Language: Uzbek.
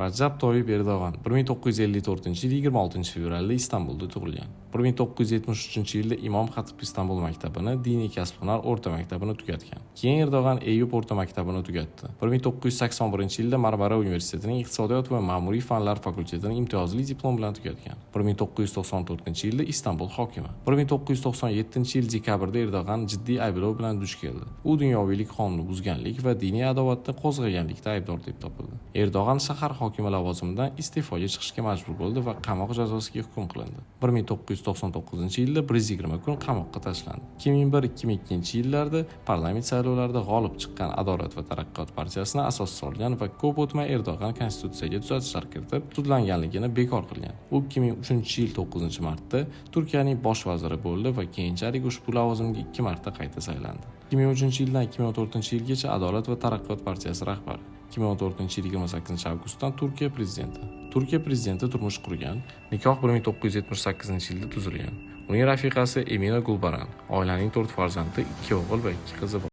Rajab Toyyib Erdo'g'an 1954-yil 26-fevralda Istanbulda tug'ilgan. 1973-yilda Imom Xatib Istanbul maktabini, diniy kasb-hunar o'rta maktabini tugatgan. Keyin Erdo'g'an Eyüp o'rta maktabini tugatdi. 1981-yilda Marmara universitetining iqtisodiyot va ma'muriy fanlar fakultetini imtiyozli diplom bilan tugatgan. 1994-yilda Istanbul hokimi. 1997-yil dekabrda Erdo'g'an jiddiy ayblov bilan duch keldi. U dunyoviylik qonunni buzganlik va diniy adovatni qo'zg'aganlikda aybdor deb topildi. Erdo'g'an shahar hokimi lavozimidan iste'foga chiqishga majbur bo'ldi va qamoq jazosiga hukm qilindi. 1999-yilda 120 kun qamoqqa tashlandi. 2001-2002-yillarda parlament saylovlarida g'olib chiqqan Adolat va taraqqiyot partiyasini asos solgan va ko'p o'tmay Erdo'g'an konstitutsiyaga tuzatishlar kiritib, sudlanganligini bekor qilgan. U 2003-yil 9-martda Turkiyaning bosh vaziri bo'ldi va keyinchalik ushbu lavozimga 2 marta qayta saylandi. 2003-yildan 2014-yilgacha Adolat va taraqqiyot partiyasi rahbari. 2014-yil 28-avgustdan Turkiya prezidenti. Turkiya prezidenti turmush qurgan, nikoh 1978-yilda tuzilgan. Uning rafiqasi Emina Gulbaran. Oilaning 4 farzandi, 2 o'g'il va 2 qizi bor.